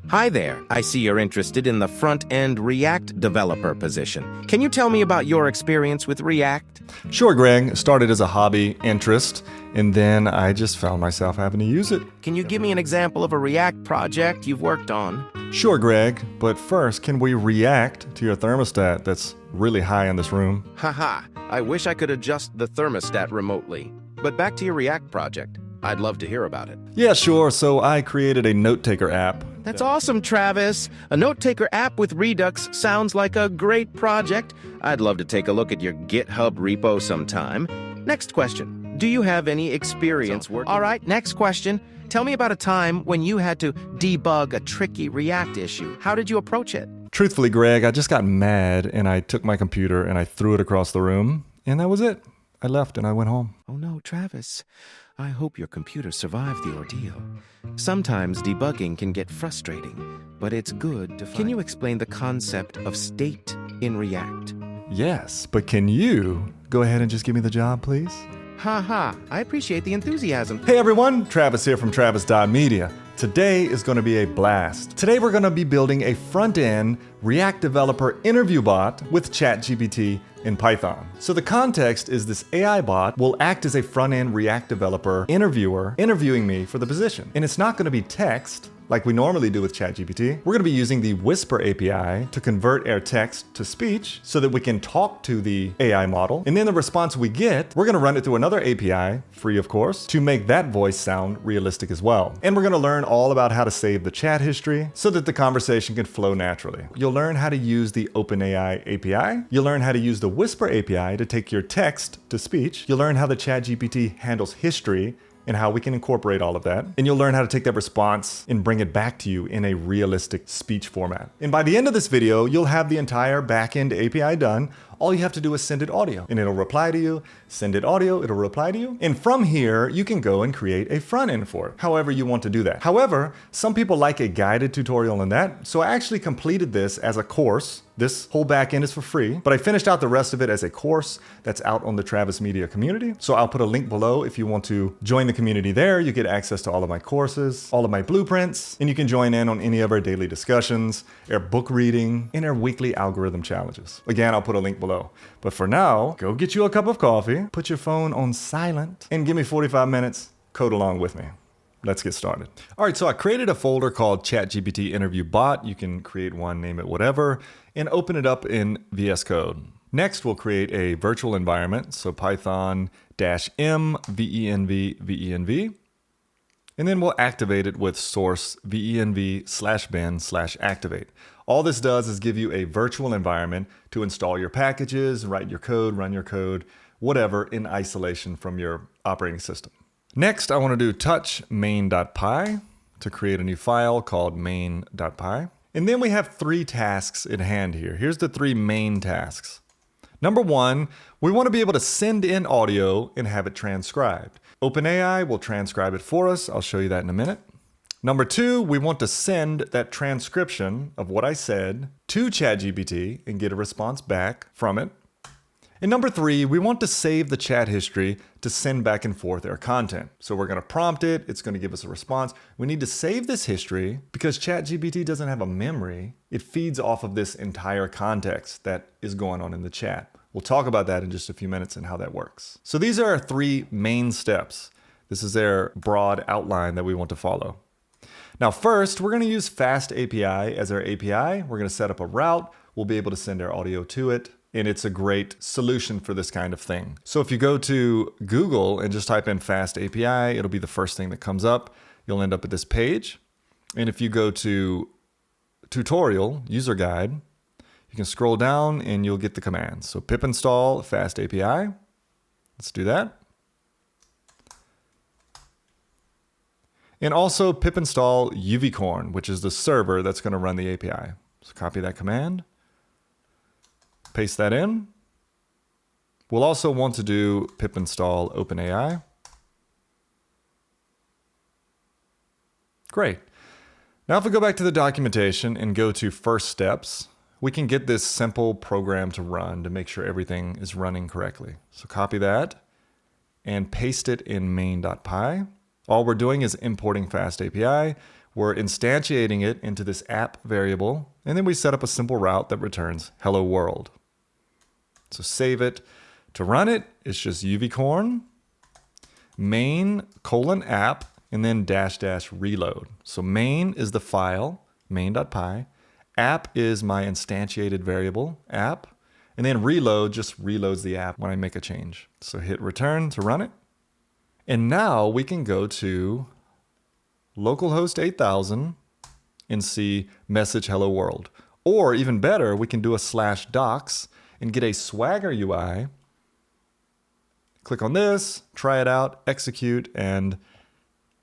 Hi there. I see you're interested in the front-end React developer position. Can you tell me about your experience with React? Sure, Greg. It started as a hobby interest, and then I just found myself having to use it. Can you give me an example of a React project you've worked on? Sure, Greg, but first, can we react to your thermostat that's really high in this room? Haha, I wish I could adjust the thermostat remotely. But back to your React project. I'd love to hear about it. Yeah, sure. So I created a note-taker app. That's awesome, Travis. A note-taker app with Redux sounds like a great project. I'd love to take a look at your GitHub repo sometime. Next question. Do you have any experience working? All right, next question. Tell me about a time when you had to debug a tricky React issue. How did you approach it? Truthfully, Greg, I just got mad and I took my computer and I threw it across the room, and that was it. I left and I went home. Oh no, Travis. I hope your computer survived the ordeal. Sometimes debugging can get frustrating, but it's good to find... Can you explain the concept of state in React? Yes, but can you go ahead and just give me the job, please? Haha, I appreciate the enthusiasm. Hey everyone, Travis here from Travis.media. Today is going to be a blast. Today we're going to be building a front-end React developer interview bot with ChatGPT in Python. So the context is this AI bot will act as a front-end React developer interviewer interviewing me for the position. And it's not going to be text like we normally do with ChatGPT. We're going to be using the Whisper API to convert our text to speech so that we can talk to the AI model. And then the response we get, we're going to run it through another API, free of course, to make that voice sound realistic as well. And we're going to learn all about how to save the chat history so that the conversation can flow naturally. You'll learn how to use the OpenAI API. You'll learn how to use the Whisper API to take your text to speech. You'll learn how the ChatGPT handles history and how we can incorporate all of that. And you'll learn how to take that response and bring it back to you in a realistic speech format. And by the end of this video, you'll have the entire backend API done. All you have to do is send it audio and it'll reply to you. Send it audio, it'll reply to you. And from here, you can go and create a front end for it, however you want to do that. However, some people like a guided tutorial on that. So I actually completed this as a course. This whole backend is for free, but I finished out the rest of it as a course that's out on the Travis Media community. So I'll put a link below if you want to join the community there. You get access to all of my courses, all of my blueprints, and you can join in on any of our daily discussions, our book reading, and our weekly algorithm challenges. Again, I'll put a link below. But for now, go get you a cup of coffee, put your phone on silent, and give me 45 minutes, code along with me. Let's get started. All right, so I created a folder called ChatGPT Interview Bot. You can create one, name it whatever, and open it up in VS Code. Next, we'll create a virtual environment, so Python-m venv. And then we'll activate it with source venv/bin/activate. All this does is give you a virtual environment to install your packages, write your code, run your code, whatever, in isolation from your operating system. Next, I want to do touch main.py to create a new file called main.py. And then we have 3 tasks in hand here. Here's the 3 main tasks. Number 1, we want to be able to send in audio and have it transcribed. OpenAI will transcribe it for us. I'll show you that in a minute. Number 2, we want to send that transcription of what I said to ChatGPT and get a response back from it. And number 3, we want to save the chat history to send back and forth our content. So we're going to prompt it. It's going to give us a response. We need to save this history because ChatGPT doesn't have a memory. It feeds off of this entire context that is going on in the chat. We'll talk about that in just a few minutes and how that works. So these are our 3 main steps. This is their broad outline that we want to follow. Now, first, we're going to use FastAPI as our API. We're going to set up a route. We'll be able to send our audio to it. And it's a great solution for this kind of thing. So if you go to Google and just type in FastAPI, it'll be the first thing that comes up. You'll end up at this page. And if you go to tutorial, user guide, you can scroll down and you'll get the commands. So pip install FastAPI. Let's do that. And also pip install UVcorn, which is the server that's going to run the API. So copy that command. Paste that in. We'll also want to do pip install OpenAI. Great. Now if we go back to the documentation and go to first steps, we can get this simple program to run to make sure everything is running correctly. So copy that and paste it in main.py. All we're doing is importing FastAPI. We're instantiating it into this app variable, and then we set up a simple route that returns hello world. So save it. To run it, it's just uvcorn main:app and then -- reload. So main is the file, main.py. App is my instantiated variable, app. And then reload just reloads the app when I make a change. So hit return to run it. And now we can go to localhost 8000 and see message hello world. Or even better, we can do a /docs and get a Swagger UI. Click on this, try it out, execute, and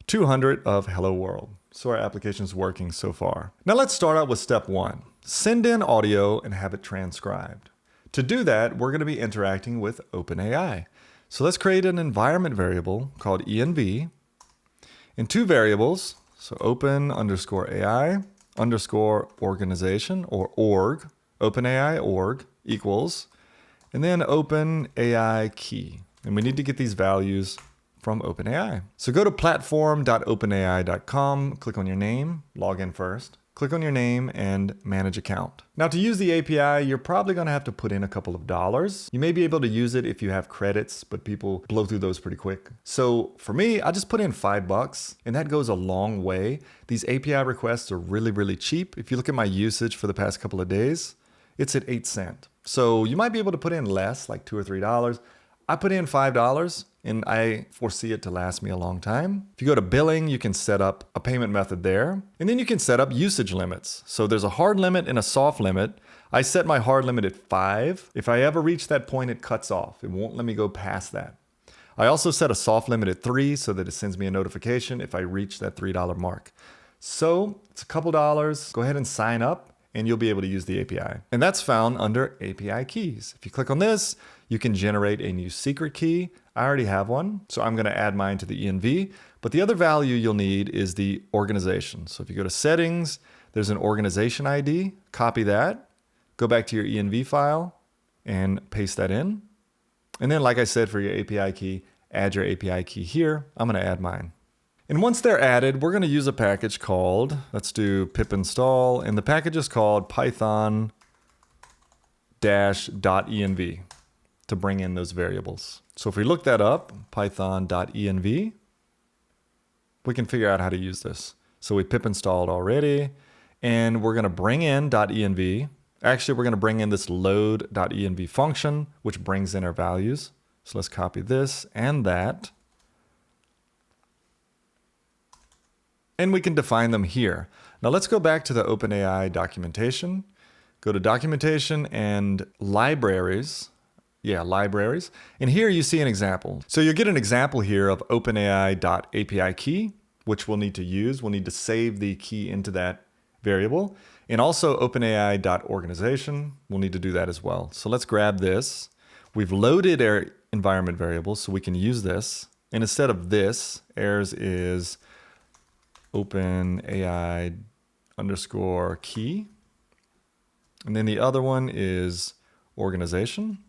200 of hello world. So our application is working so far. Now let's start out with step 1. Send in audio and have it transcribed. To do that, we're going to be interacting with OpenAI. So let's create an environment variable called env in 2 variables. So open_AI_organization or org, OpenAI org equals, and then OpenAI key. And we need to get these values from OpenAI. So go to platform.openai.com, click on your name, log in first. Click on your name and manage account. Now to use the API, you're probably gonna have to put in a couple of dollars. You may be able to use it if you have credits, but people blow through those pretty quick. So for me, I just put in $5 and that goes a long way. These API requests are really, really cheap. If you look at my usage for the past couple of days, it's at 8 cents. So you might be able to put in less, like $2 or $3. I put in $5 and I foresee it to last me a long time. If you go to billing, you can set up a payment method there. And then you can set up usage limits. So there's a hard limit and a soft limit. I set my hard limit at 5. If I ever reach that point, it cuts off. It won't let me go past that. I also set a soft limit at 3 so that it sends me a notification if I reach that $3 mark. So it's a couple dollars. Go ahead and sign up and you'll be able to use the API. And that's found under API keys. If you click on this, you can generate a new secret key. I already have one, so I'm gonna add mine to the env. But the other value you'll need is the organization. So if you go to settings, there's an organization ID, copy that, go back to your env file and paste that in. And then like I said, for your API key, add your API key here. I'm gonna add mine. And once they're added, we're gonna use a package called, let's do pip install, and the package is called python-.env to bring in those variables. So if we look that up, python.env, we can figure out how to use this. So we pip installed already, and we're gonna bring in .env. Actually, we're gonna bring in this load.env function, which brings in our values. So let's copy this and that. And we can define them here. Now let's go back to the OpenAI documentation. Go to documentation and libraries. Yeah, libraries. And here you see an example. So you get an example here of OpenAI.API key, which we'll need to use. We'll need to save the key into that variable. And also OpenAI.organization, we'll need to do that as well. So let's grab this. We've loaded our environment variable so we can use this. And instead of this, ours is OpenAI_key. And then the other one is organization.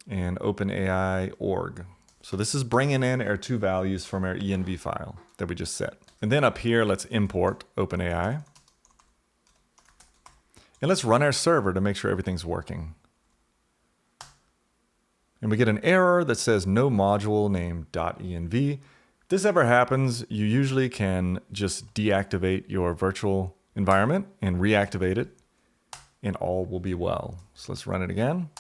And OpenAI org. So this is bringing in our 2 values from our env file that we just set. And then up here, let's import OpenAI. And let's run our server to make sure everything's working. And we get an error that says no module named .env. If this ever happens, you usually can just deactivate your virtual environment and reactivate it, and all will be well. So let's run it again.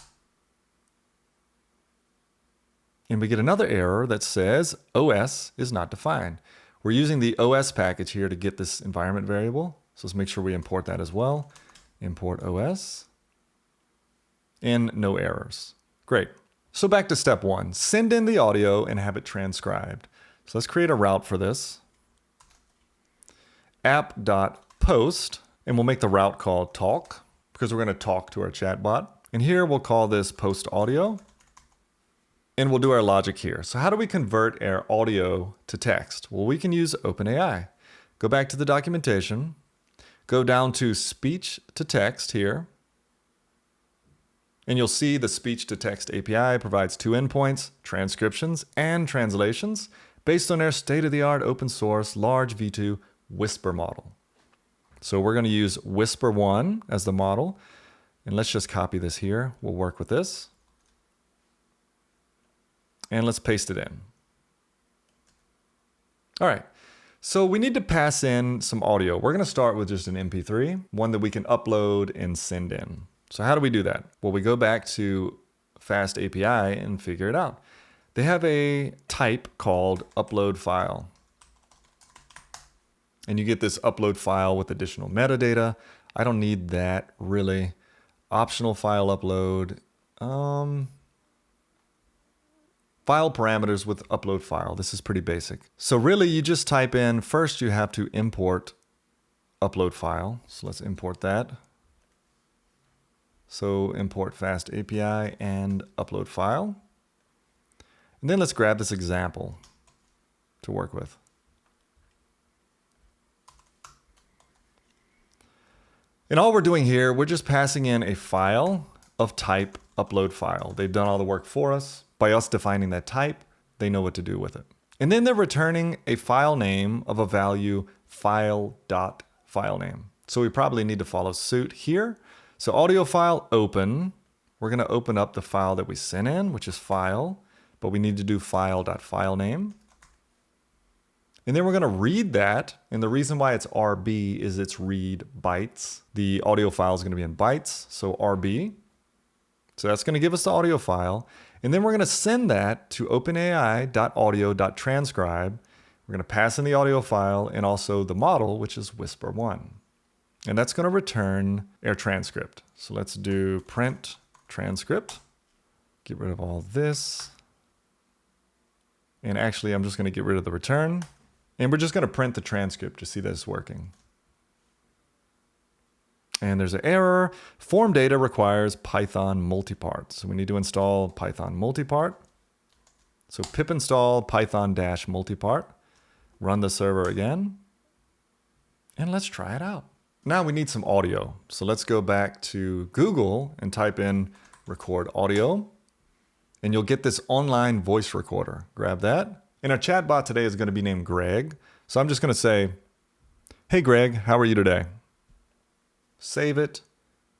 And we get another error that says OS is not defined. We're using the OS package here to get this environment variable. So let's make sure we import that as well. Import OS. And no errors. Great. So back to step 1. Send in the audio and have it transcribed. So let's create a route for this. App.post. And we'll make the route called talk because we're going to talk to our chatbot. And here we'll call this post audio. And we'll do our logic here. So how do we convert our audio to text? Well, we can use OpenAI. Go back to the documentation, go down to speech to text here, and you'll see the speech to text API provides 2 endpoints, transcriptions and translations. based on their state-of-the-art open source large V2 Whisper model. So we're going to use Whisper 1 as the model. And let's just copy this here. We'll work with this. And let's paste it in. All right. So we need to pass in some audio. We're going to start with just an MP3, one that we can upload and send in. So how do we do that? Well, we go back to FastAPI and figure it out. They have a type called upload file. And you get this upload file with additional metadata. I don't need that really. Optional file upload. File parameters with upload file. This is pretty basic. So really you just type in, first you have to import upload file. So let's import that. So import FastAPI and upload file. And then let's grab this example to work with. And all we're doing here, we're just passing in a file of type upload file. They've done all the work for us. By us defining that type, they know what to do with it. And then they're returning a file name of a value file.filename. So we probably need to follow suit here. So audio file open. We're going to open up the file that we sent in, which is file, but we need to do file.filename. And then we're going to read that. And the reason why it's RB is it's read bytes. The audio file is going to be in bytes, so RB. So that's going to give us the audio file. And then we're going to send that to openai.audio.transcribe. We're going to pass in the audio file and also the model, which is Whisper 1. And that's going to return our transcript. So let's do print transcript. Get rid of all this. And actually, I'm just going to get rid of the return. And we're just going to print the transcript to see that it's working. And there's an error. Form data requires Python multipart. So we need to install Python multipart. So pip install python-multipart. Run the server again. And let's try it out. Now we need some audio. So let's go back to Google and type in record audio. And you'll get this online voice recorder. Grab that. And our chatbot today is going to be named Greg. So I'm just going to say, hey Greg, how are you today? Save it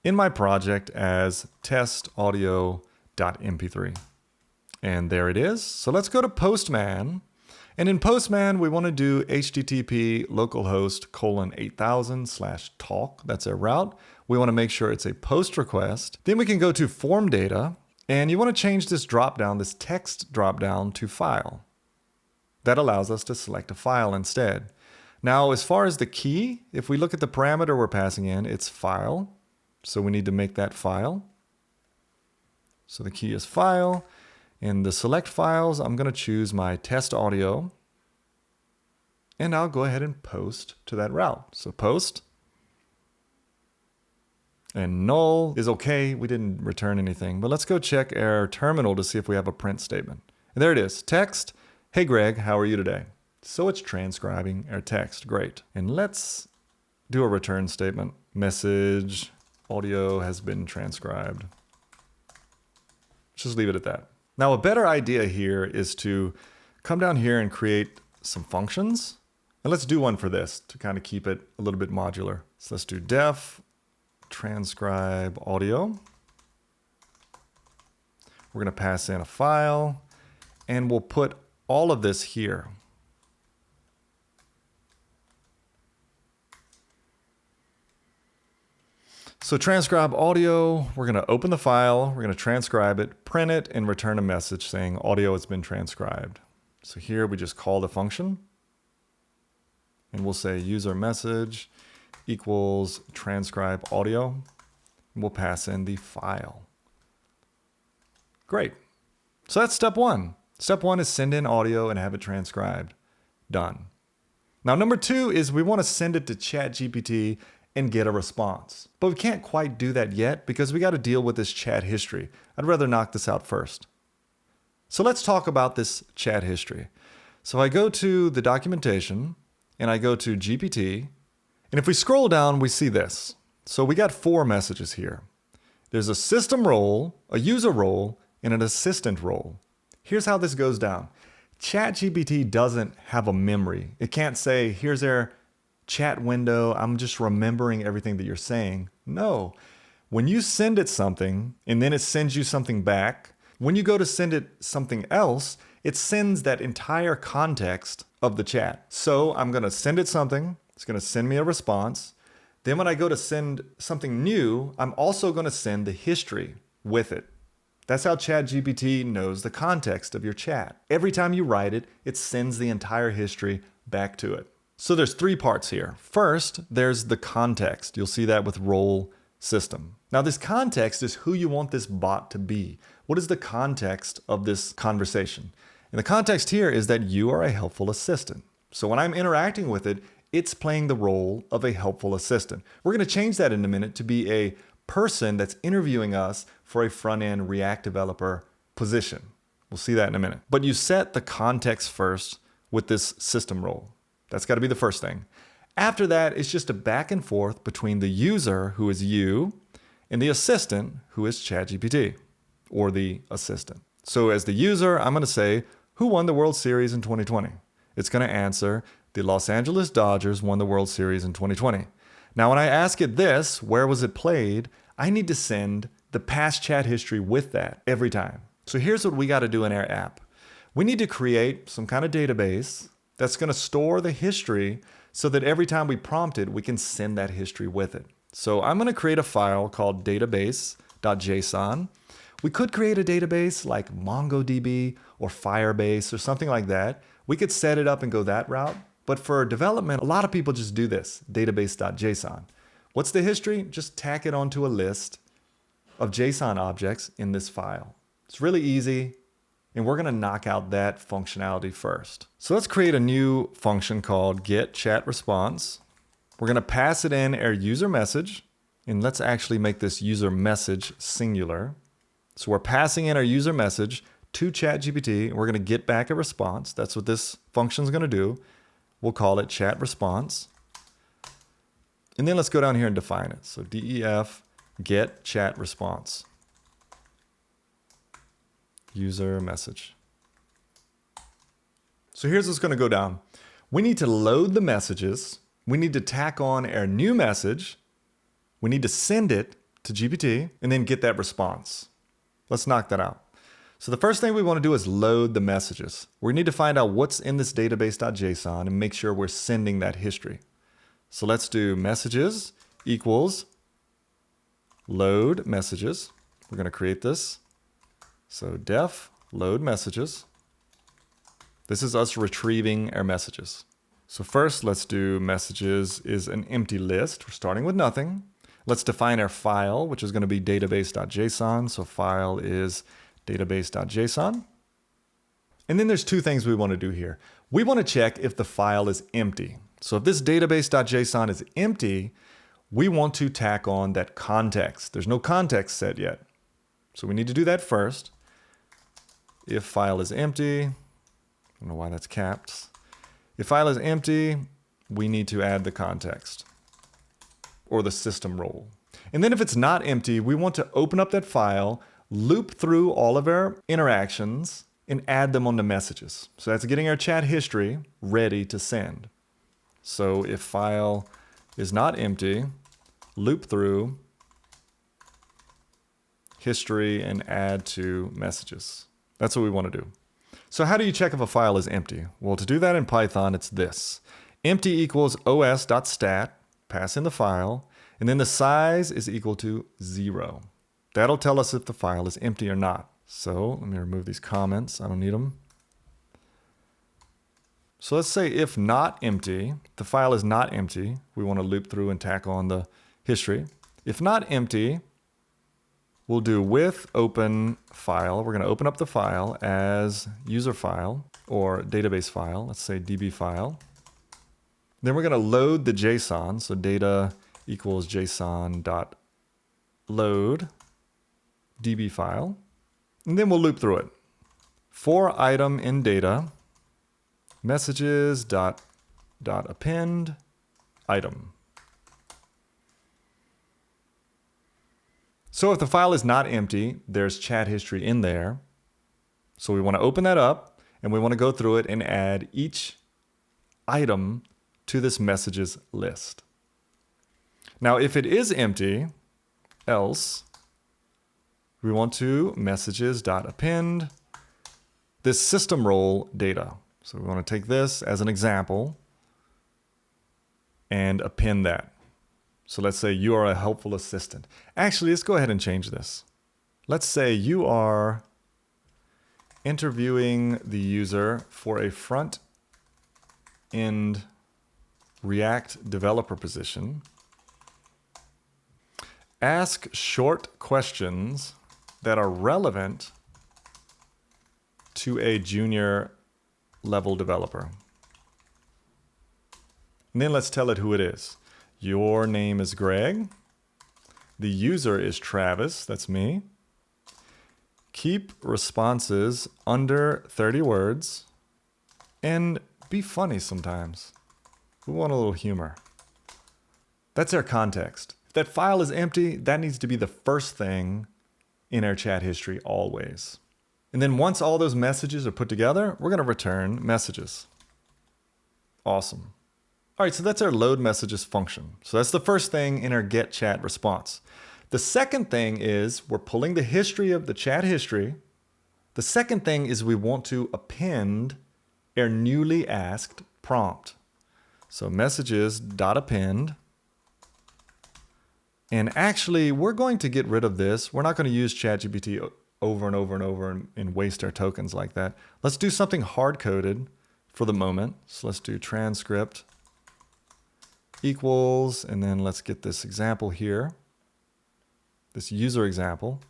in my project as testaudio.mp3. And there it is. So let's go to Postman. And in Postman, we want to do HTTP localhost :8000/talk. That's our route. We want to make sure it's a post request. Then we can go to form data. And you want to change this dropdown, this text dropdown, to file. That allows us to select a file instead. Now, as far as the key, if we look at the parameter we're passing in, it's file. So we need to make that file. So the key is file. In the select files, I'm going to choose my test audio. And I'll go ahead and post to that route. So post. And null is okay. We didn't return anything. But let's go check our terminal to see if we have a print statement. And there it is. Text. Hey Greg, how are you today? So it's transcribing our text. Great. And let's do a return statement. Message, audio has been transcribed. Just leave it at that. Now, a better idea here is to come down here and create some functions. And let's do one for this to kind of keep it a little bit modular. So let's do def transcribe audio. We're going to pass in a file and we'll put all of this here. So transcribe audio, we're going to open the file, we're going to transcribe it, print it, and return a message saying audio has been transcribed. So here we just call the function, and we'll say user message equals transcribe audio, and we'll pass in the file. Great. So that's step one. Step one is send in audio and have it transcribed. Done. Now, number two is we want to send it to ChatGPT and get a response. But we can't quite do that yet because we got to deal with this chat history. I'd rather knock this out first. So let's talk about this chat history. So I go to the documentation and I go to GPT. And if we scroll down, we see this. So we got 4 messages here. There's a system role, a user role, and an assistant role. Here's how this goes down. ChatGPT doesn't have a memory. It can't say, here's their chat window, I'm just remembering everything that you're saying. No. When you send it something and then it sends you something back, when you go to send it something else, it sends that entire context of the chat. So I'm going to send it something. It's going to send me a response. Then when I go to send something new, I'm also going to send the history with it. That's how ChatGPT knows the context of your chat. Every time you write it, it sends the entire history back to it. So there's 3 parts here. First, there's the context. You'll see that with role system. Now this context is who you want this bot to be. What is the context of this conversation? And the context here is that you are a helpful assistant. So when I'm interacting with it, it's playing the role of a helpful assistant. We're going to change that in a minute to be a person that's interviewing us for a front-end React developer position. We'll see that in a minute. But you set the context first with this system role. That's got to be the first thing. After that, it's just a back and forth between the user, who is you, and the assistant, who is ChatGPT, or the assistant. So as the user, I'm going to say, who won the World Series in 2020? It's going to answer, the Los Angeles Dodgers won the World Series in 2020. Now, when I ask it this, where was it played? I need to send the past chat history with that every time. So here's what we got to do in our app. We need to create some kind of database that's going to store the history so that every time we prompt it, we can send that history with it. So I'm going to create a file called database.json. We could create a database like MongoDB or Firebase or something like that. We could set it up and go that route. But for development, a lot of people just do this, database.json. What's the history? Just tack it onto a list of JSON objects in this file. It's really easy, and we're going to knock out that functionality first. So let's create a new function called getChatResponse. We're going to pass it in our user message, and let's actually make this user message singular. So we're passing in our user message to ChatGPT, and we're going to get back a response. That's what this function is going to do. We'll call it chat response. And then let's go down here and define it. So def get chat response. User message. So here's what's going to go down. We need to load the messages. We need to tack on our new message. We need to send it to GPT and then get that response. Let's knock that out. So the first thing we want to do is load the messages. We need to find out what's in this database.json and make sure we're sending that history. So let's do messages equals load messages. We're going to create this. So def load messages. This is us retrieving our messages. So first, let's do messages is an empty list. We're starting with nothing. Let's define our file, which is going to be database.json. So file is database.json. And then there's 2 things we want to do here. We want to check if the file is empty. So if this database.json is empty, we want to tack on that context. There's no context set yet. So we need to do that first. If file is empty, I don't know why that's capped. If file is empty, we need to add the context or the system role. And then if it's not empty, we want to open up that file, loop through all of our interactions, and add them onto messages. So that's getting our chat history ready to send. So if file is not empty, loop through history and add to messages. That's what we want to do. So how do you check if a file is empty? Well, to do that in Python, it's this. Empty equals os.stat, pass in the file, and then the size is equal to 0. That'll tell us if the file is empty or not. So let me remove these comments. I don't need them. So let's say if not empty, the file is not empty. We want to loop through and tack on the history. If not empty, we'll do with open file. We're going to open up the file as user file or database file. Let's say db file. Then we're going to load the JSON. So data equals JSON dot load db file. And then we'll loop through it. For item in data, messages dot append item. So if the file is not empty, there's chat history in there. So we want to open that up And we want to go through it and add each item to this messages list. Now, if it is empty, else, we want to messages.append this system role data. So we want to take this as an example and append that. So let's say you are a helpful assistant. Actually, let's go ahead and change this. Let's say you are interviewing the user for a front-end React developer position. Ask short questions that are relevant to a junior level developer. And then let's tell it who it is. Your name is Greg. The user is Travis, that's me. Keep responses under 30 words and be funny sometimes. We want a little humor. That's our context. If that file is empty, that needs to be the first thing in our chat history always. And then once all those messages are put together, we're going to return messages. Awesome. All right, so that's our load messages function. So that's the first thing in our get chat response. The second thing is we're pulling the history of the chat history. The second thing is we want to append our newly asked prompt. So messages.append. And actually, we're going to get rid of this. We're not going to use ChatGPT over and over and over and waste our tokens like that. Let's do something hard-coded for the moment. So let's do transcript equals, and then let's get this example here, this user example.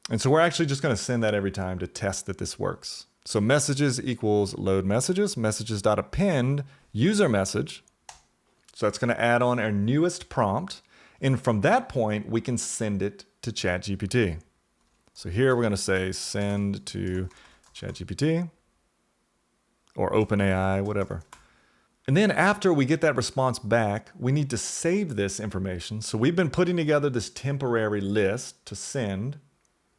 And so we're actually just going to send that every time to test that this works. So messages equals load messages, messages.append user message. So that's going to add on our newest prompt. And from that point, we can send it to ChatGPT. So here we're going to say send to ChatGPT or OpenAI, whatever. And then after we get that response back, we need to save this information. So we've been putting together this temporary list to send.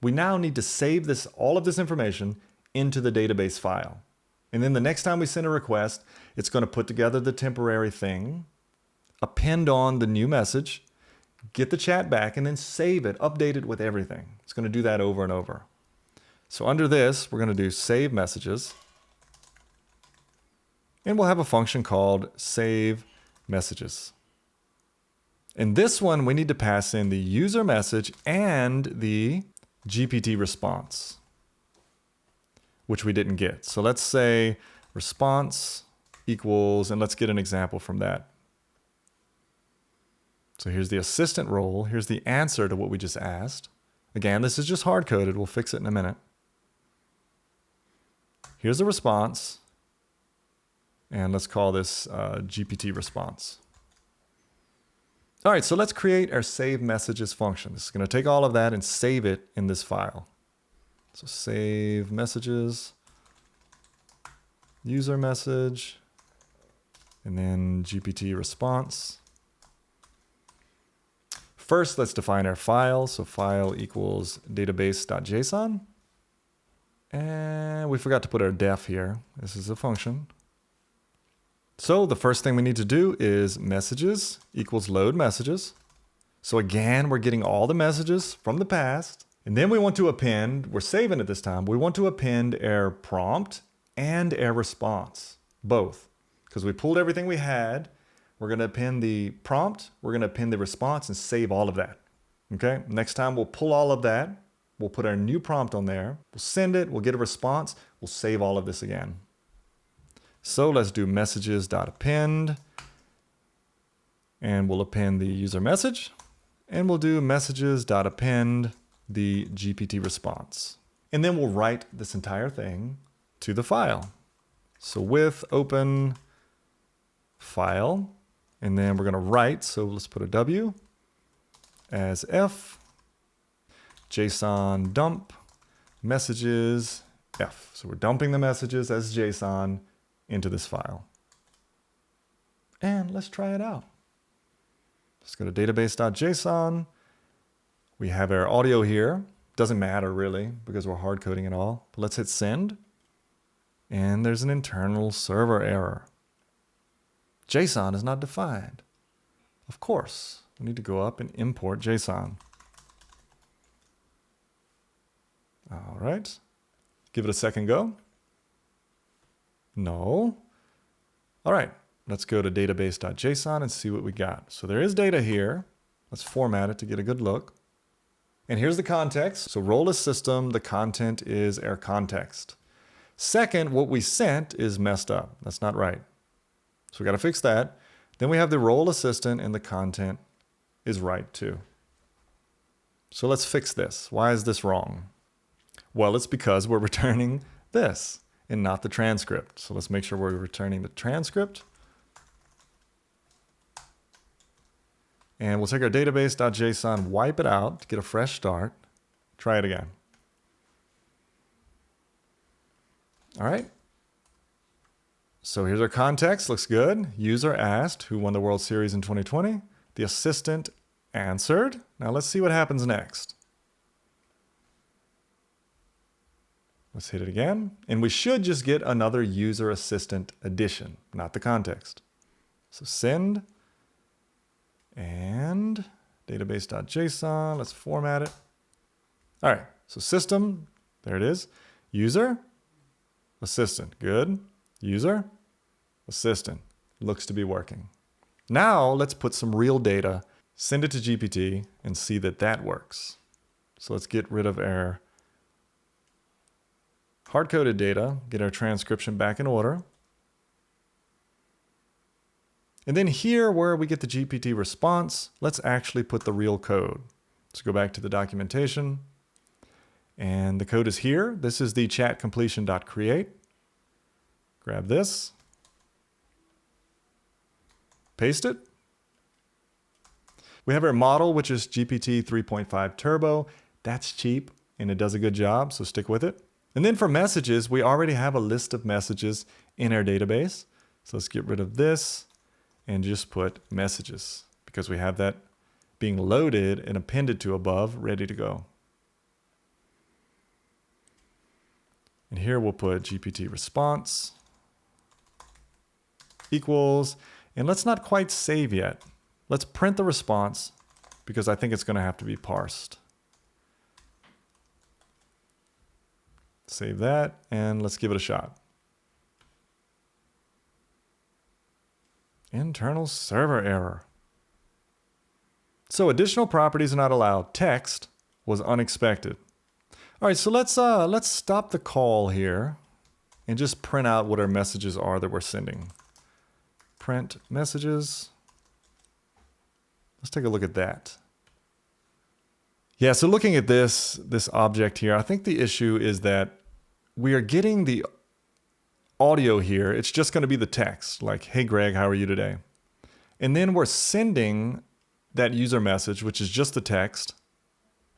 We now need to save this, all of this information into the database file. And then the next time we send a request, it's going to put together the temporary thing, append on the new message, get the chat back, and then save it, update it with everything. It's going to do that over and over. So under this, we're going to do save messages. And we'll have a function called save messages. In this one, we need to pass in the user message and the GPT response, which we didn't get. So let's say response equals, and let's get an example from that. So here's the assistant role. Here's the answer to what we just asked. Again, this is just hard-coded. We'll fix it in a minute. Here's the response. And let's call this GPT response. All right, so let's create our save messages function. This is going to take all of that and save it in this file. So save messages, user message, and then GPT response. First, let's define our file. So file equals database.json. And we forgot to put our def here. This is a function. So the first thing we need to do is messages equals load messages. So again, we're getting all the messages from the past. And then we want to append, we're saving it this time, we want to append our prompt and our response, both. Because we pulled everything we had, we're going to append the prompt, we're going to append the response and save all of that. Okay, next time we'll pull all of that, we'll put our new prompt on there, we'll send it, we'll get a response, we'll save all of this again. So let's do messages.append, and we'll append the user message, and we'll do messages.append the GPT response. And then we'll write this entire thing to the file. So with open file, and then we're going to write, so let's put a W as F, JSON dump, messages F. So we're dumping the messages as JSON into this file. And let's try it out. Let's go to database.json. We have our audio here, Doesn't matter really because we're hard coding it all. But let's hit send. And there's an internal server error. JSON is not defined. Of course, we need to go up and import JSON. All right. Give it a second go. No. All right. Let's go to database.json and see what we got. So there is data here. Let's format it to get a good look. And here's the context. So role is system. The content is our context. Second, what we sent is messed up. That's not right. So we got to fix that. Then we have the role assistant and the content is right too. So let's fix this. Why is this wrong? Well, it's because we're returning this and not the transcript. So let's make sure we're returning the transcript. And we'll take our database.json, wipe it out to get a fresh start. Try it again. All right. So here's our context. Looks good. User asked who won the World Series in 2020. The assistant answered. Now let's see what happens next. Let's hit it again. And we should just get another user assistant addition, not the context. So send and database.json. Let's format it. All right. So system, there it is. User, assistant. Good. User, assistant. Looks to be working. Now let's put some real data, send it to GPT, and see that that works. So let's get rid of our hard-coded data, get our transcription back in order. And then here where we get the GPT response, let's actually put the real code. Let's go back to the documentation. And the code is here. This is the chatcompletion.create. Grab this. Paste it. We have our model, which is GPT 3.5 Turbo. That's cheap and it does a good job, so stick with it. And then for messages, we already have a list of messages in our database. So let's get rid of this and just put messages because we have that being loaded and appended to above, ready to go. And here we'll put GPT response equals, and let's not quite save yet. Let's print the response because I think it's going to have to be parsed. Save that and let's give it a shot. Internal server error. So additional properties are not allowed. Text was unexpected. All right, so let's stop the call here and just print out what our messages are that we're sending. Print messages. Let's take a look at that. Yeah, so looking at this object here, I think the issue is that we are getting the audio here. It's just going to be the text, like, hey, Greg, how are you today? And then we're sending that user message, which is just the text,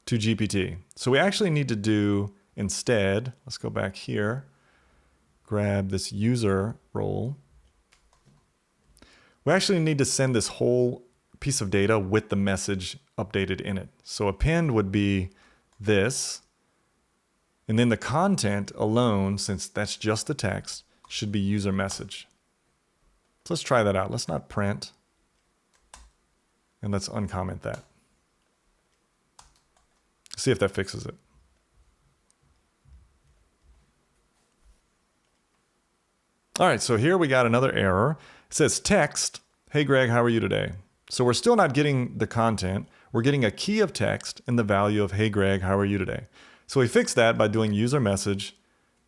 to GPT. So we actually need to do instead, let's go back here, grab this user role. We actually need to send this whole piece of data with the message updated in it. So append would be this, and then the content alone, since that's just the text, should be user message. So let's try that out. Let's not print, and let's uncomment that. See if that fixes it. All right, so here we got another error. It says text, hey Greg, how are you today? So we're still not getting the content. We're getting a key of text and the value of hey Greg, how are you today? So we fixed that by doing user message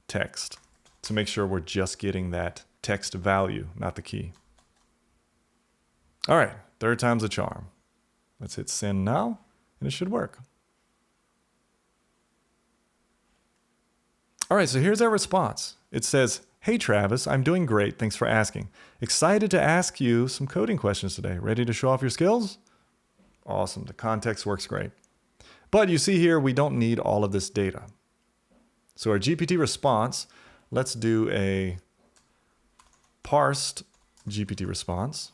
text to make sure we're just getting that text value, not the key. All right, third time's a charm. Let's hit send now, and it should work. All right, so here's our response. It says, hey Travis, I'm doing great, thanks for asking. Excited to ask you some coding questions today. Ready to show off your skills? Awesome, the context works great. But you see here, we don't need all of this data. So our GPT response, let's do a parsed GPT response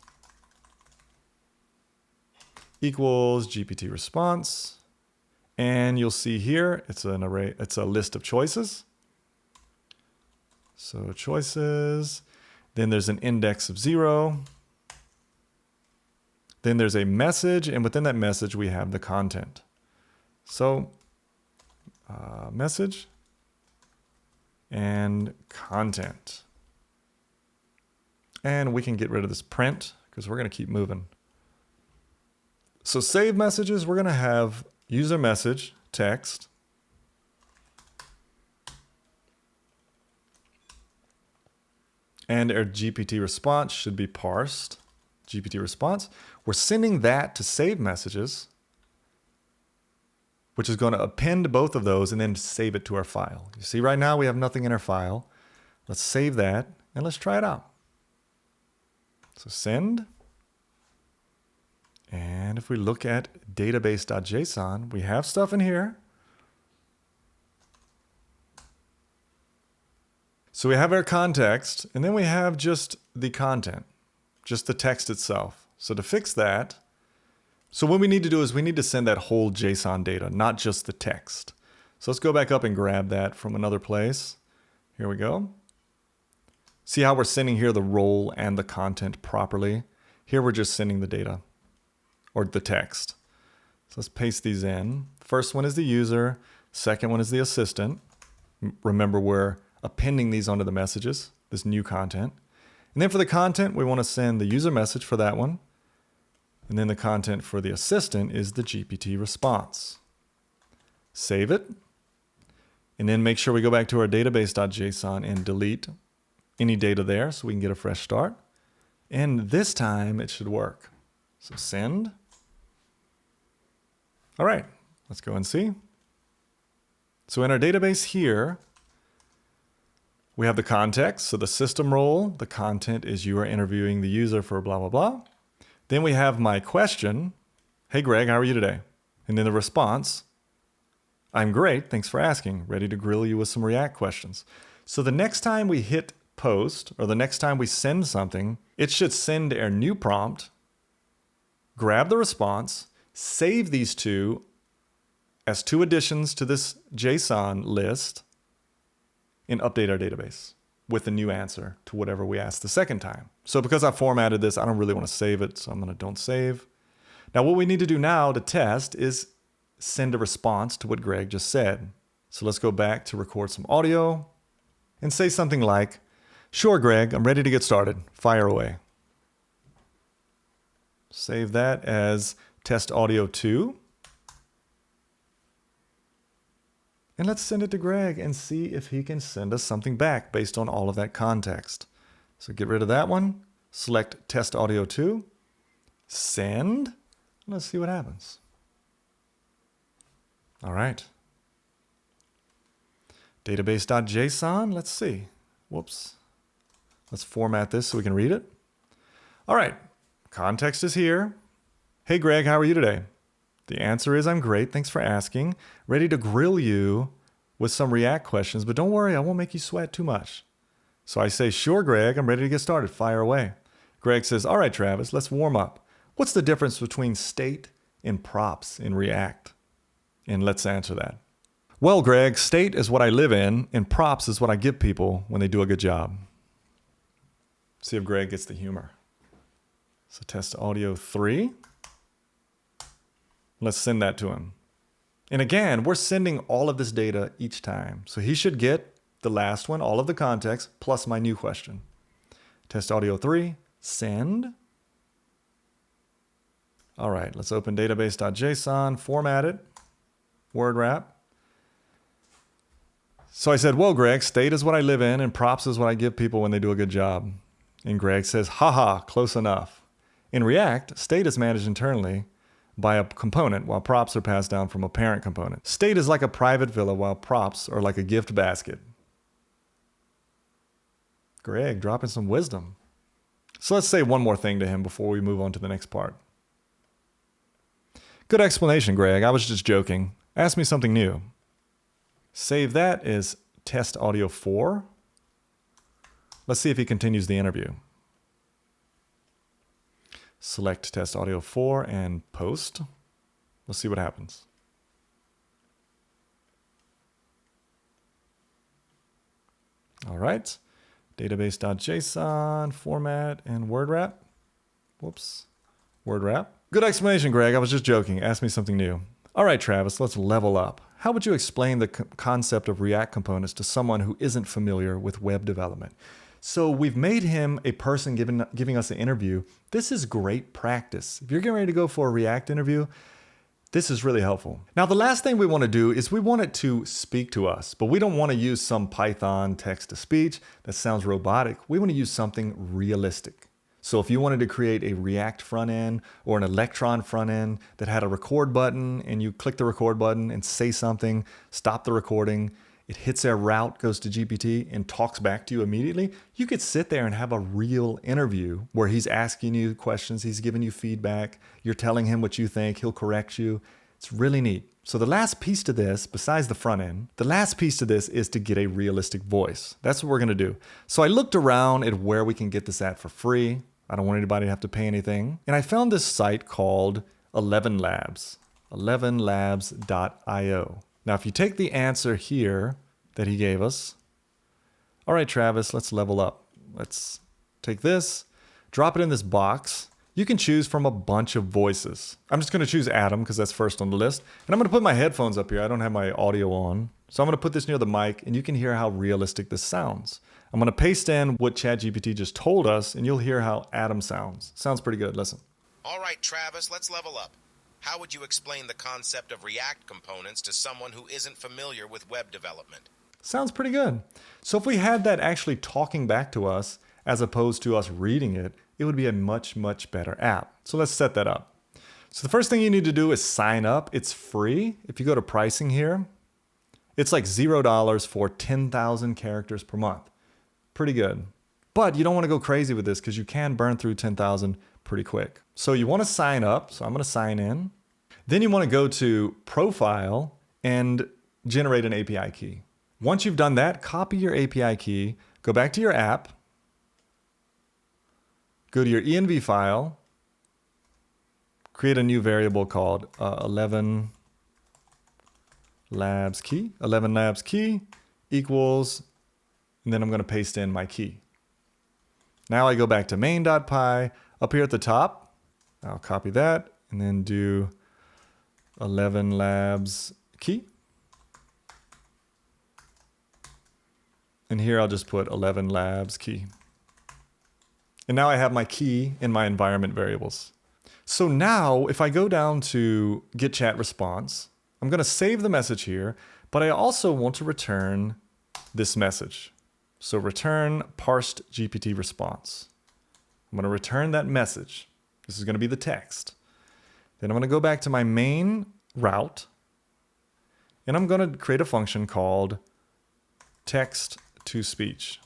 equals GPT response. And you'll see here, it's an array, it's a list of choices. So choices, then there's an index of 0. Then there's a message, and within that message, we have the content. So message and content. And we can get rid of this print because we're going to keep moving. So save messages, we're going to have user message, text. And our GPT response should be parsed. GPT response. We're sending that to save messages, which is going to append both of those and then save it to our file. You see, right now we have nothing in our file. Let's save that and let's try it out. So send. And if we look at database.json, we have stuff in here. So we have our context, and then we have just the content, just the text itself. So to fix that, so what we need to do is we need to send that whole JSON data, not just the text. So let's go back up and grab that from another place. Here we go. See how we're sending here the role and the content properly? Here we're just sending the data or the text. So let's paste these in. First one is the user. Second one is the assistant. Remember, we're appending these onto the messages, this new content. And then for the content, we want to send the user message for that one. And then the content for the assistant is the GPT response. Save it. And then make sure we go back to our database.json and delete any data there so we can get a fresh start. And this time it should work. So send. All right, let's go and see. So in our database here, we have the context, so the system role, the content is you are interviewing the user for blah, blah, blah. Then we have my question, hey Greg, how are you today? And then the response, I'm great, thanks for asking, ready to grill you with some React questions. So the next time we hit post, or the next time we send something, it should send our new prompt, grab the response, save these two as two additions to this JSON list, and update our database with a new answer to whatever we asked the second time. So because I formatted this, I don't really want to save it, so I'm going to don't save. Now what we need to do now to test is send a response to what Greg just said. So let's go back to record some audio and say something like, sure, Greg, I'm ready to get started. Fire away. Save that as test audio 2. And let's send it to Greg and see if he can send us something back based on all of that context. So get rid of that one, select test audio 2, send, let's see what happens. All right. Database.json, let's see. Whoops. Let's format this so we can read it. All right, context is here. Hey Greg, how are you today? The answer is I'm great, thanks for asking. Ready to grill you with some React questions, but don't worry, I won't make you sweat too much. So I say, sure, Greg, I'm ready to get started, fire away. Greg says, all right, Travis, let's warm up. What's the difference between state and props in React? And let's answer that. Well, Greg, state is what I live in, and props is what I give people when they do a good job. See if Greg gets the humor. So test audio 3. Let's send that to him. And again, we're sending all of this data each time. So he should get the last one, all of the context, plus my new question. Test audio 3, send. All right, let's open database.json, format it, word wrap. So I said, well, Greg, state is what I live in and props is what I give people when they do a good job. And Greg says, haha, close enough. In React, state is managed internally by a component while props are passed down from a parent component. State is like a private villa while props are like a gift basket. Greg, dropping some wisdom. So let's say one more thing to him before we move on to the next part. Good explanation, Greg. I was just joking. Ask me something new. Save that as test audio 4. Let's see if he continues the interview. Select test audio 4 and post. Let's see what happens. All right. Database.json format and word wrap. Whoops. Word wrap. Good explanation, Greg. I was just joking. Ask me something new. All right, Travis, let's level up. How would you explain the concept of React components to someone who isn't familiar with web development? So we've made him a person giving us an interview. This is great practice. If you're getting ready to go for a React interview, this is really helpful. Now, the last thing we want to do is we want it to speak to us, but we don't want to use some Python text-to-speech that sounds robotic. We want to use something realistic. So if you wanted to create a React front end or an Electron front end that had a record button and you click the record button and say something, stop the recording, it hits a route, goes to GPT and talks back to you immediately, you could sit there and have a real interview where he's asking you questions, he's giving you feedback, you're telling him what you think, he'll correct you. It's really neat. So the last piece to this, besides the front end, the last piece to this is to get a realistic voice. That's what we're gonna do. So I looked around at where we can get this at for free. I don't want anybody to have to pay anything. And I found this site called Elevenlabs, elevenlabs.io. Now, if you take the answer here that he gave us, all right, Travis, let's level up. Let's take this, drop it in this box. You can choose from a bunch of voices. I'm just gonna choose Adam because that's first on the list. And I'm gonna put my headphones up here. I don't have my audio on. So I'm gonna put this near the mic and you can hear how realistic this sounds. I'm gonna paste in what ChatGPT just told us and you'll hear how Adam sounds. Sounds pretty good, listen. All right, Travis, let's level up. How would you explain the concept of React components to someone who isn't familiar with web development? Sounds pretty good. So if we had that actually talking back to us as opposed to us reading it, it would be a much, much better app. So let's set that up. So the first thing you need to do is sign up. It's free. If you go to pricing here, it's like $0 for 10,000 characters per month. Pretty good. But you don't want to go crazy with this because you can burn through 10,000 pretty quick. So you want to sign up. So I'm going to sign in. Then you want to go to Profile and generate an API key. Once you've done that, copy your API key, go back to your app, go to your env file, create a new variable called Elevenlabs key equals, and then I'm going to paste in my key. Now I go back to main.py. Up here at the top, I'll copy that and then do Elevenlabs key. And here I'll just put Elevenlabs key. And now I have my key in my environment variables. So now if I go down to get chat response, I'm going to save the message here, but I also want to return this message. So return parsed GPT response. I'm going to return that message. This is going to be the text. Then I'm going to go back to my main route, and I'm going to create a function called text to speech.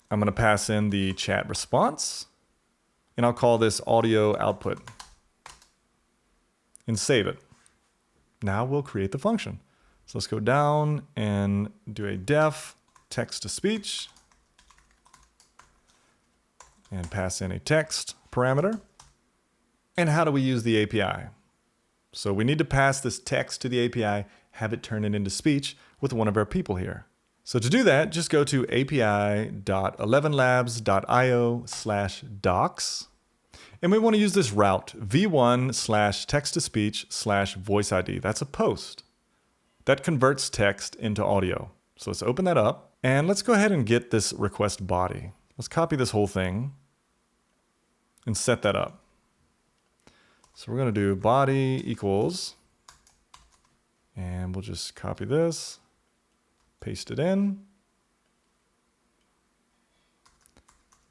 I'm going to pass in the chat response, and I'll call this audio output and save it. Now we'll create the function. So let's go down and do a def text to speech and pass in a text parameter. And how do we use the API? So we need to pass this text to the API, have it turn it into speech with one of our people here. So to do that, just go to api.elevenlabs.io/docs. And we want to use this route, v1/text-to-speech/voice ID. That's a post. That converts text into audio. So let's open that up. And let's go ahead and get this request body. Let's copy this whole thing and set that up. So we're going to do body equals, and we'll just copy this, paste it in,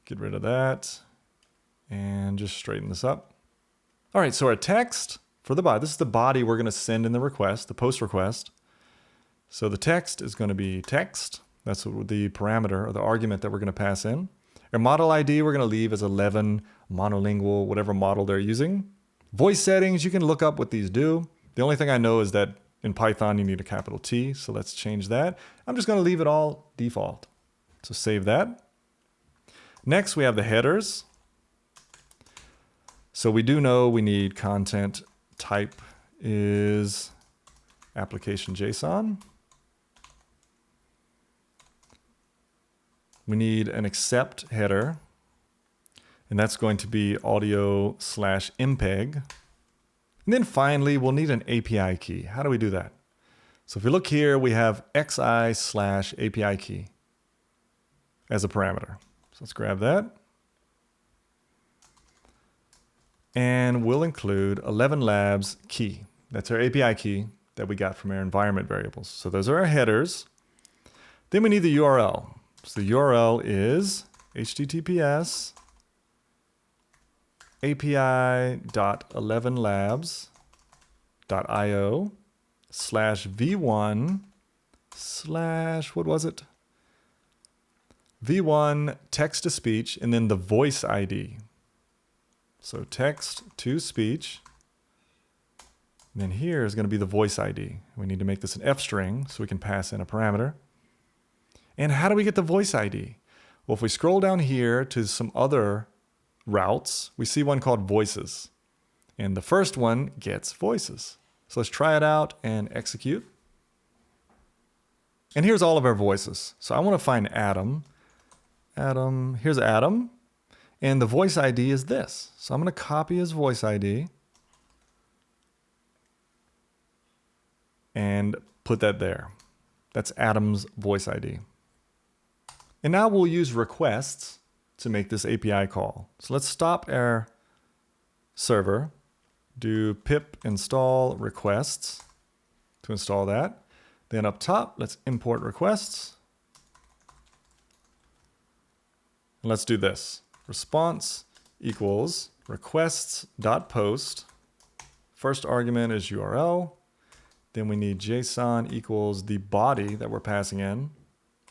get rid of that, and just straighten this up. All right, so our text for the body, this is the body we're going to send in the request, the post request. So the text is going to be text. That's the parameter or the argument that we're going to pass in. Our model ID we're going to leave as 11 monolingual, whatever model they're using. Voice settings, you can look up what these do. The only thing I know is that in Python, you need a capital T, so let's change that. I'm just going to leave it all default. So save that. Next, we have the headers. So we do know we need content type is application JSON. We need an accept header, and that's going to be audio/MPEG. And then finally, we'll need an API key. How do we do that? So if you look here, we have xi/API key as a parameter. So let's grab that. And we'll include Elevenlabs key. That's our API key that we got from our environment variables. So those are our headers. Then we need the URL. So the URL is https api.elevenlabs.io/v1/ what was it? v1 text to speech and then the voice ID. So text to speech. And then here is going to be the voice ID. We need to make this an F string so we can pass in a parameter. And how do we get the voice ID? Well, if we scroll down here to some other routes, we see one called voices. And the first one gets voices. So let's try it out and execute. And here's all of our voices. So I want to find Adam. Here's Adam. And the voice ID is this. So I'm going to copy his voice ID and put that there. That's Adam's voice ID. And now we'll use requests to make this API call. So let's stop our server, do pip install requests to install that. Then up top, let's import requests. And let's do this. Response equals requests.post. First argument is URL. Then we need JSON equals the body that we're passing in.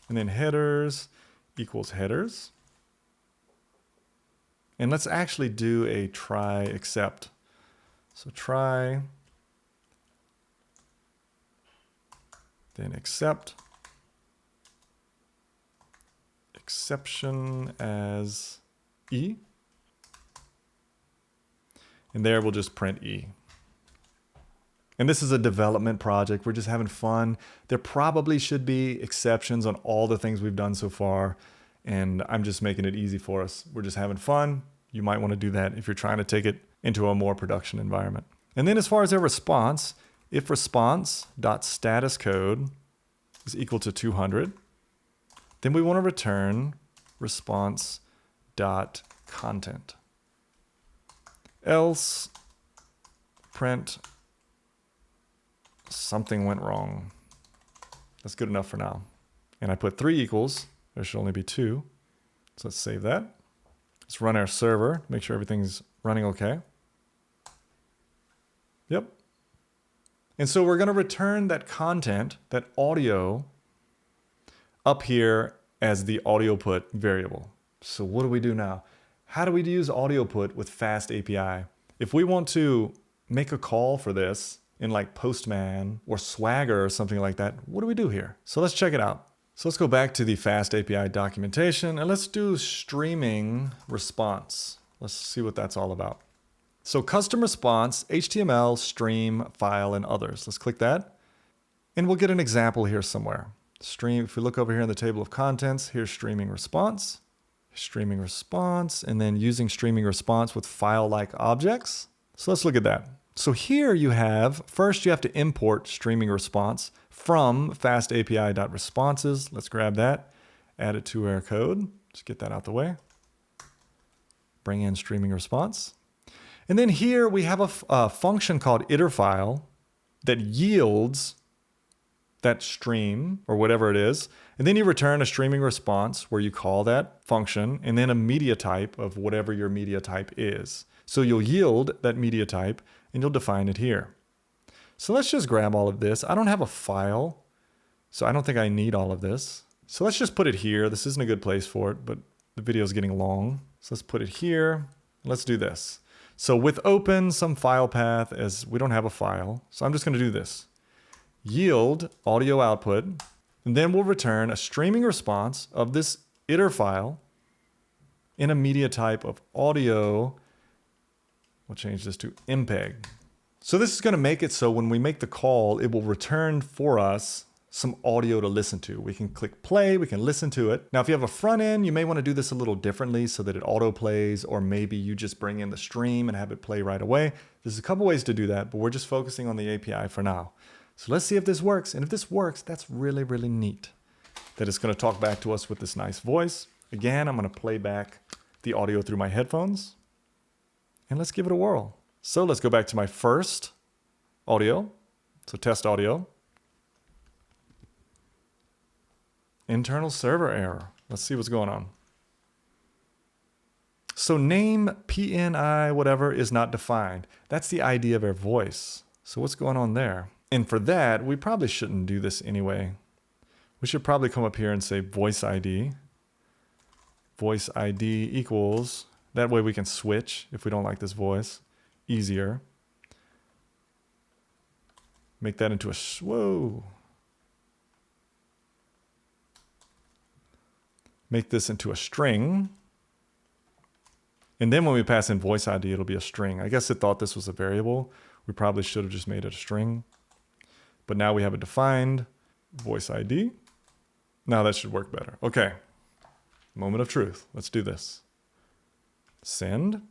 And then headers equals headers. And let's actually do a try except. So try, then accept, exception as E. And there we'll just print E. And this is a development project. We're just having fun. There probably should be exceptions on all the things we've done so far. And I'm just making it easy for us. We're just having fun. You might want to do that if you're trying to take it into a more production environment. And then as far as our response, if response.statuscode is equal to 200, then we want to return response.content. Else print something went wrong. That's good enough for now. And I put 3 equals. There should only be 2. So let's save that. Let's run our server, make sure everything's running okay. Yep. And so we're going to return that content, that audio, up here as the audio put variable. So what do we do now? How do we use audio put with FastAPI? If we want to make a call for this in like Postman or Swagger or something like that, what do we do here? So let's check it out. So let's go back to the FastAPI documentation and let's do streaming response. Let's see what that's all about. So custom response, HTML, stream, file, and others. Let's click that. And we'll get an example here somewhere. Stream, if we look over here in the table of contents, here's streaming response, and then using streaming response with file-like objects. So let's look at that. So here you have, first you have to import streaming response from fastapi.responses. Let's grab that, add it to our code. Just get that out the way. Bring in streaming response. And then here we have a function called itterFile that yields that stream or whatever it is. And then you return a streaming response where you call that function and then a media type of whatever your media type is. So you'll yield that media type and you'll define it here. So let's just grab all of this. I don't have a file, so I don't think I need all of this. So let's just put it here. This isn't a good place for it, but the video is getting long. So let's put it here. Let's do this. So with open some file path, as we don't have a file, so I'm just going to do this. Yield audio output, and then we'll return a streaming response of this itterFile in a media type of audio. We'll change this to MPEG. So this is going to make it so when we make the call, it will return for us some audio to listen to. We can click play, we can listen to it. Now, if you have a front end, you may want to do this a little differently so that it auto plays, or maybe you just bring in the stream and have it play right away. There's a couple ways to do that, but we're just focusing on the API for now. So let's see if this works. And if this works, that's really, really neat. That it's going to talk back to us with this nice voice. Again, I'm going to play back the audio through my headphones. And let's give it a whirl. So let's go back to my first audio. So test audio. Internal server error. Let's see what's going on. So name PNI whatever is not defined. That's the ID of our voice. So what's going on there? And for that, we probably shouldn't do this anyway. We should probably come up here and say voice ID. Voice ID equals, that way we can switch if we don't like this voice. Easier. Make that into a, whoa. Make this into a string. And then when we pass in voice ID, it'll be a string. I guess it thought this was a variable. We probably should have just made it a string. But now we have it defined. Voice ID. Now that should work better. Okay. Moment of truth. Let's do this. Send.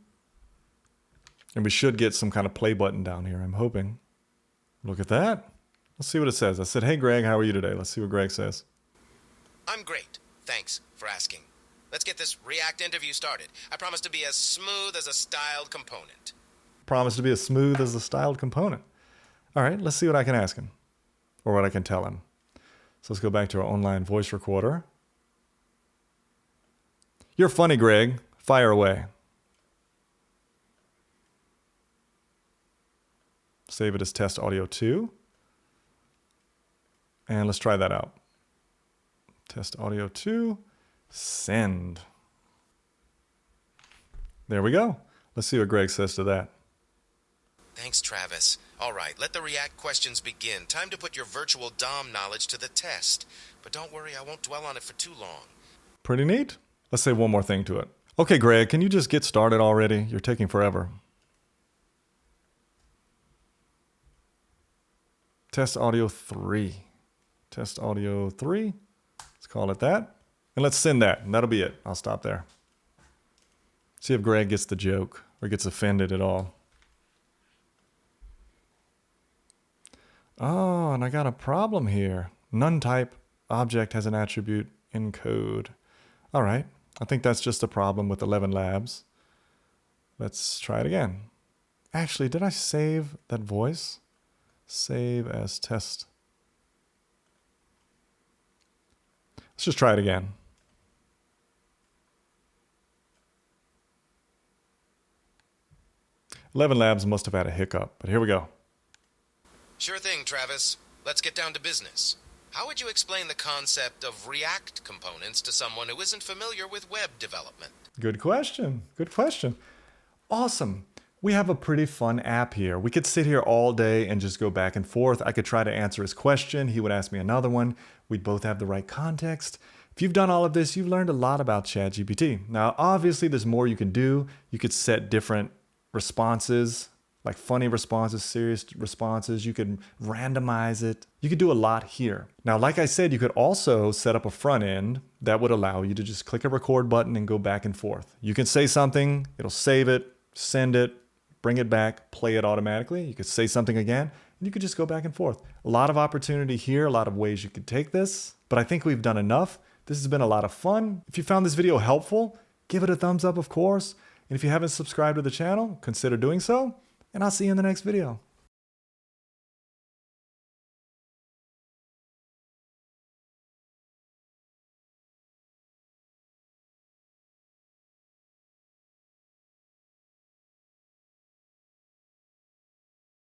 And we should get some kind of play button down here, I'm hoping. Look at that. Let's see what it says. I said, hey, Greg, how are you today? Let's see what Greg says. I'm great. Thanks for asking. Let's get this React interview started. I promise to be as smooth as a styled component. Promise to be as smooth as a styled component. All right, let's see what I can ask him. Or what I can tell him. So let's go back to our online voice recorder. You're funny, Greg. Fire away. Save it as test audio 2. And let's try that out. Test audio 2. Send. There we go. Let's see what Greg says to that. Thanks, Travis. All right, let the React questions begin. Time to put your virtual DOM knowledge to the test. But don't worry, I won't dwell on it for too long. Pretty neat. Let's say one more thing to it. Okay, Greg, can you just get started already? You're taking forever. Test audio 3. Test audio 3. Let's call it that. And let's send that. And that'll be it. I'll stop there. See if Greg gets the joke or gets offended at all. Oh, and I got a problem here. None type object has an attribute in code. All right. I think that's just a problem with Elevenlabs. Let's try it again. Actually, did I save that voice? Save as test. Let's just try it again. Elevenlabs must have had a hiccup, but here we go. Sure thing, Travis. Let's get down to business. How would you explain the concept of React components to someone who isn't familiar with web development? Good question. Good question. Awesome. We have a pretty fun app here. We could sit here all day and just go back and forth. I could try to answer his question. He would ask me another one. We'd both have the right context. If you've done all of this, you've learned a lot about ChatGPT. Now, obviously, there's more you can do. You could set different responses, like funny responses, serious responses. You could randomize it. You could do a lot here. Now, like I said, you could also set up a front end that would allow you to just click a record button and go back and forth. You can say something, it'll save it, send it, bring it back, play it automatically. You could say something again, and you could just go back and forth. A lot of opportunity here, a lot of ways you could take this, but I think we've done enough. This has been a lot of fun. If you found this video helpful, give it a thumbs up, of course. And if you haven't subscribed to the channel, consider doing so. And I'll see you in the next video.